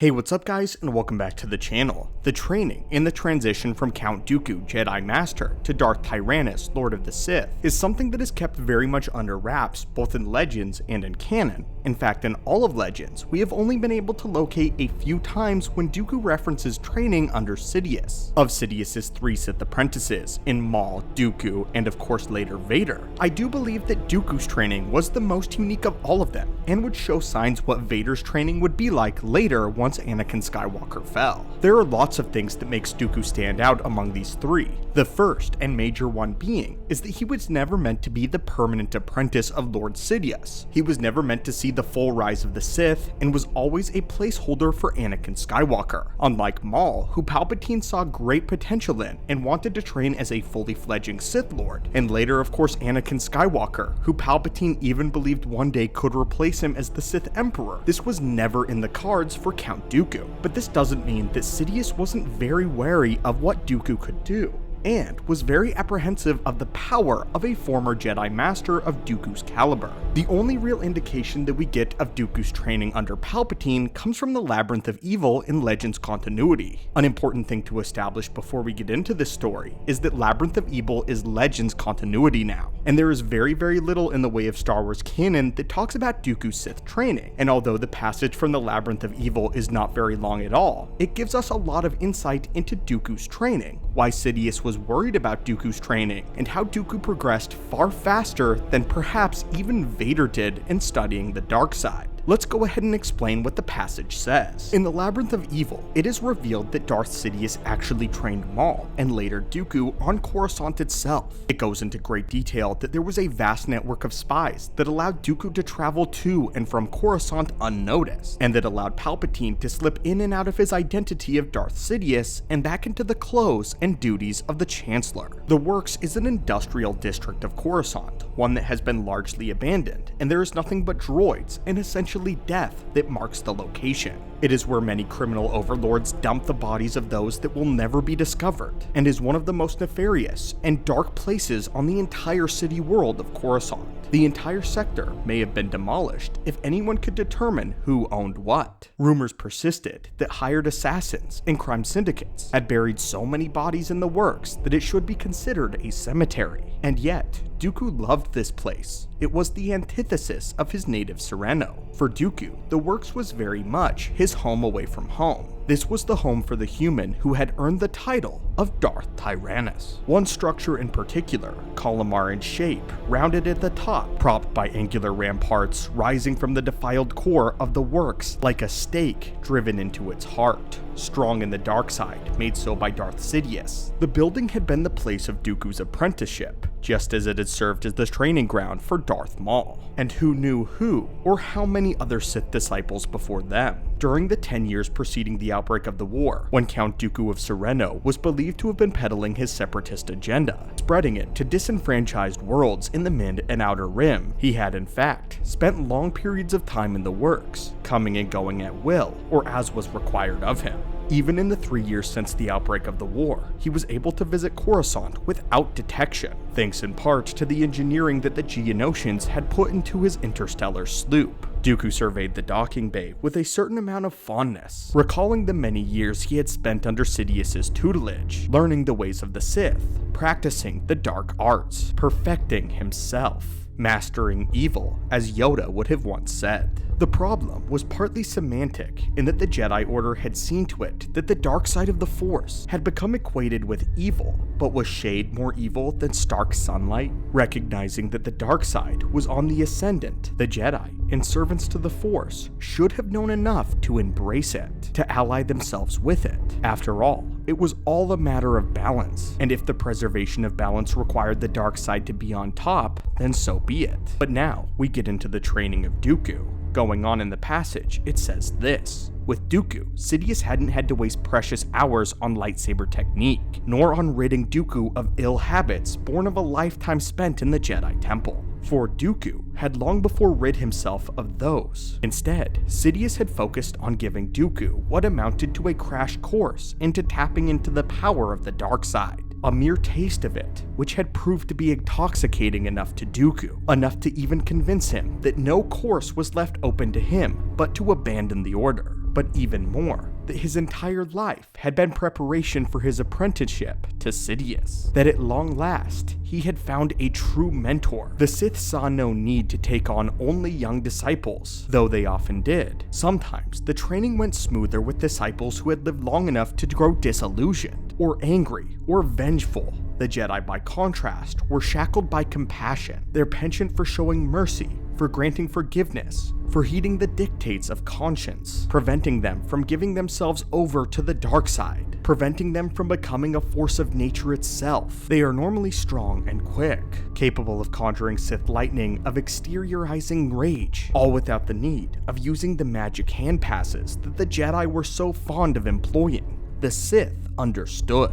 Hey, what's up guys, and welcome back to the channel. The training in the transition from Count Dooku, Jedi Master, to Darth Tyrannus, Lord of the Sith, is something that is kept very much under wraps, both in Legends and in canon. In fact, in all of Legends, we have only been able to locate a few times when Dooku references training under Sidious. Of Sidious's 3 Sith apprentices, in Maul, Dooku, and of course later Vader, I do believe that Dooku's training was the most unique of all of them, and would show signs what Vader's training would be like later once Anakin Skywalker fell. There are lots of things that makes Dooku stand out among these 3. The first and major one being is that he was never meant to be the permanent apprentice of Lord Sidious. He was never meant to see the full rise of the Sith and was always a placeholder for Anakin Skywalker. Unlike Maul, who Palpatine saw great potential in and wanted to train as a fully fledgling Sith Lord, and later of course Anakin Skywalker, who Palpatine even believed one day could replace him as the Sith Emperor. This was never in the cards for Count Dooku, but this doesn't mean that Sidious wasn't very wary of what Dooku could do, and was very apprehensive of the power of a former Jedi Master of Dooku's caliber. The only real indication that we get of Dooku's training under Palpatine comes from the Labyrinth of Evil in Legends continuity. An important thing to establish before we get into this story is that Labyrinth of Evil is Legends continuity now, and there is very little in the way of Star Wars canon that talks about Dooku's Sith training, and although the passage from the Labyrinth of Evil is not very long at all, it gives us a lot of insight into Dooku's training, why Sidious was worried about Dooku's training, and how Dooku progressed far faster than perhaps even Vader did in studying the dark side. Let's go ahead and explain what the passage says. In the Labyrinth of Evil, it is revealed that Darth Sidious actually trained Maul, and later Dooku, on Coruscant itself. It goes into great detail that there was a vast network of spies that allowed Dooku to travel to and from Coruscant unnoticed, and that allowed Palpatine to slip in and out of his identity of Darth Sidious and back into the clothes and duties of the Chancellor. The Works is an industrial district of Coruscant, one that has been largely abandoned, and there is nothing but droids and essentially death that marks the location. It is where many criminal overlords dump the bodies of those that will never be discovered, and is one of the most nefarious and dark places on the entire city world of Coruscant. The entire sector may have been demolished if anyone could determine who owned what. Rumors persisted that hired assassins and crime syndicates had buried so many bodies in the Works that it should be considered a cemetery. And yet, Dooku loved this place. It was the antithesis of his native Sereno. For Dooku, the Works was very much his home away from home. This was the home for the human who had earned the title of Darth Tyrannus. One structure in particular, columnar in shape, rounded at the top, propped by angular ramparts rising from the defiled core of the Works like a stake driven into its heart, strong in the dark side, made so by Darth Sidious. The building had been the place of Dooku's apprenticeship, just as it had served as the training ground for Darth Maul. And who knew who, or how many other Sith disciples before them? During the 10 years preceding the outbreak of the war, when Count Dooku of Sereno was believed to have been peddling his separatist agenda, spreading it to disenfranchised worlds in the Mid and Outer Rim, he had in fact spent long periods of time in the Works, coming and going at will, or as was required of him. Even in the 3 years since the outbreak of the war, he was able to visit Coruscant without detection, thanks in part to the engineering that the Geonosians had put into his interstellar sloop. Dooku surveyed the docking bay with a certain amount of fondness, recalling the many years he had spent under Sidious's tutelage, learning the ways of the Sith, practicing the dark arts, perfecting himself, mastering evil, as Yoda would have once said. The problem was partly semantic, in that the Jedi Order had seen to it that the dark side of the Force had become equated with evil, but was shade more evil than stark sunlight? Recognizing that the dark side was on the ascendant, the Jedi, and servants to the Force, should have known enough to embrace it, to ally themselves with it. After all, it was all a matter of balance, and if the preservation of balance required the dark side to be on top, then so be it. But now, we get into the training of Dooku. Going on in the passage, it says this: with Dooku, Sidious hadn't had to waste precious hours on lightsaber technique, nor on ridding Dooku of ill habits born of a lifetime spent in the Jedi Temple. For Dooku had long before rid himself of those. Instead, Sidious had focused on giving Dooku what amounted to a crash course into tapping into the power of the dark side. A mere taste of it, which had proved to be intoxicating enough to Dooku, enough to even convince him that no course was left open to him but to abandon the order. but even more, that his entire life had been preparation for his apprenticeship to Sidious. That at long last, he had found a true mentor. The Sith saw no need to take on only young disciples, though they often did. Sometimes, the training went smoother with disciples who had lived long enough to grow disillusioned, or angry, or vengeful. The Jedi, by contrast, were shackled by compassion, their penchant for showing mercy, for granting forgiveness, for heeding the dictates of conscience, preventing them from giving themselves over to the dark side, preventing them from becoming a force of nature itself. They are normally strong and quick, capable of conjuring Sith lightning, of exteriorizing rage, all without the need of using the magic hand passes that the Jedi were so fond of employing. The Sith understood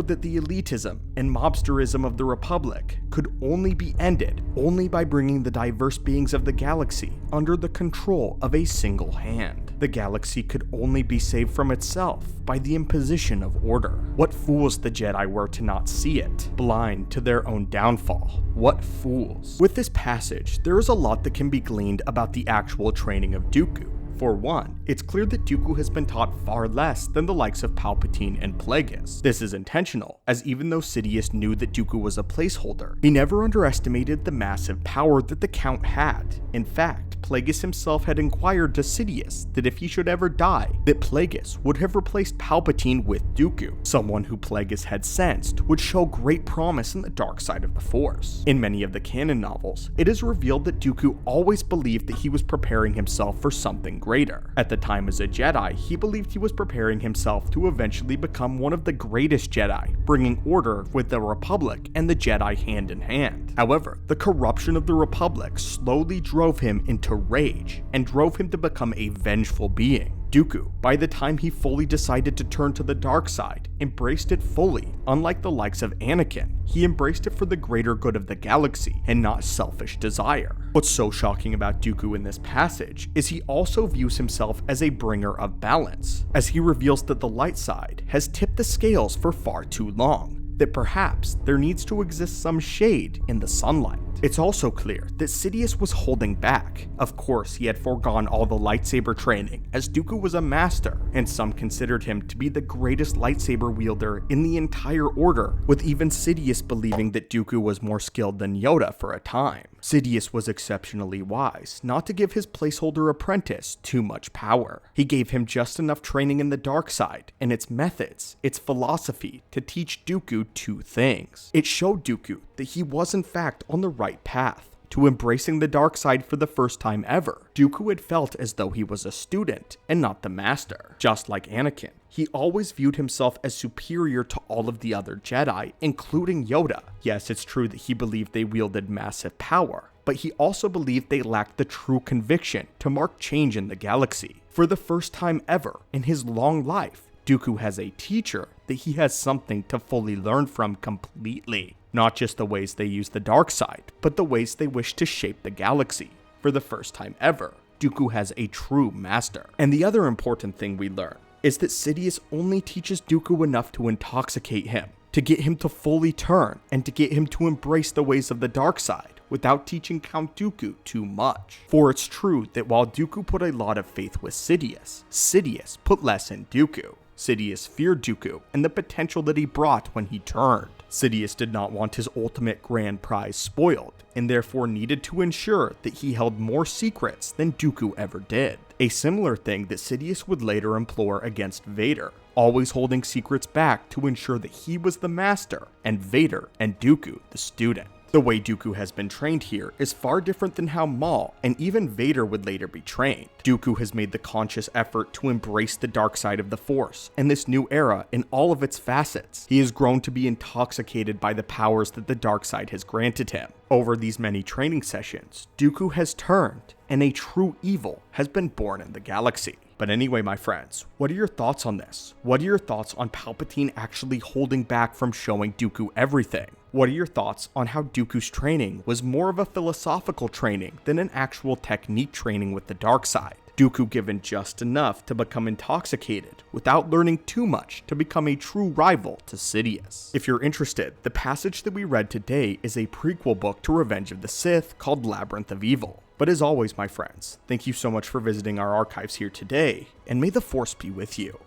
that the elitism and mobsterism of the Republic could only be ended only by bringing the diverse beings of the galaxy under the control of a single hand. The galaxy could only be saved from itself by the imposition of order. What fools the Jedi were to not see it, blind to their own downfall. What fools. With this passage, there is a lot that can be gleaned about the actual training of Dooku. For one, it's clear that Dooku has been taught far less than the likes of Palpatine and Plagueis. This is intentional, as even though Sidious knew that Dooku was a placeholder, he never underestimated the massive power that the Count had. In fact, Plagueis himself had inquired to Sidious that if he should ever die, that Plagueis would have replaced Palpatine with Dooku, someone who Plagueis had sensed would show great promise in the dark side of the Force. In many of the canon novels, it is revealed that Dooku always believed that he was preparing himself for something greater. At the time as a Jedi, he believed he was preparing himself to eventually become one of the greatest Jedi, bringing order with the Republic and the Jedi hand in hand. However, the corruption of the Republic slowly drove him into rage, and drove him to become a vengeful being. Dooku, by the time he fully decided to turn to the dark side, embraced it fully. Unlike the likes of Anakin, he embraced it for the greater good of the galaxy and not selfish desire. What's so shocking about Dooku in this passage is he also views himself as a bringer of balance, as he reveals that the light side has tipped the scales for far too long, that perhaps there needs to exist some shade in the sunlight. It's also clear that Sidious was holding back. Of course, he had foregone all the lightsaber training, as Dooku was a master, and some considered him to be the greatest lightsaber wielder in the entire order, with even Sidious believing that Dooku was more skilled than Yoda for a time. Sidious was exceptionally wise not to give his placeholder apprentice too much power. He gave him just enough training in the dark side and its methods, its philosophy, to teach Dooku two things. It showed Dooku that he was in fact on the right path to embracing the dark side for the first time ever. Dooku had felt as though he was a student and not the master. Just like Anakin, he always viewed himself as superior to all of the other Jedi, including Yoda. Yes, it's true that he believed they wielded massive power, but he also believed they lacked the true conviction to mark change in the galaxy. For the first time ever in his long life, Dooku has a teacher that he has something to fully learn from completely. Not just the ways they use the dark side, but the ways they wish to shape the galaxy. For the first time ever, Dooku has a true master. And the other important thing we learn is that Sidious only teaches Dooku enough to intoxicate him, to get him to fully turn, and to get him to embrace the ways of the dark side, without teaching Count Dooku too much. For it's true that while Dooku put a lot of faith with Sidious, Sidious put less in Dooku. Sidious feared Dooku and the potential that he brought when he turned. Sidious did not want his ultimate grand prize spoiled, and therefore needed to ensure that he held more secrets than Dooku ever did. A similar thing that Sidious would later implore against Vader, always holding secrets back to ensure that he was the master, and Vader and Dooku the student. The way Dooku has been trained here is far different than how Maul and even Vader would later be trained. Dooku has made the conscious effort to embrace the dark side of the Force and this new era in all of its facets. He has grown to be intoxicated by the powers that the dark side has granted him. Over these many training sessions, Dooku has turned, and a true evil has been born in the galaxy. But anyway, my friends, what are your thoughts on this? What are your thoughts on Palpatine actually holding back from showing Dooku everything? What are your thoughts on how Dooku's training was more of a philosophical training than an actual technique training with the dark side? Dooku given just enough to become intoxicated without learning too much to become a true rival to Sidious. If you're interested, the passage that we read today is a prequel book to Revenge of the Sith called Labyrinth of Evil. But as always, my friends, thank you so much for visiting our archives here today, and may the Force be with you.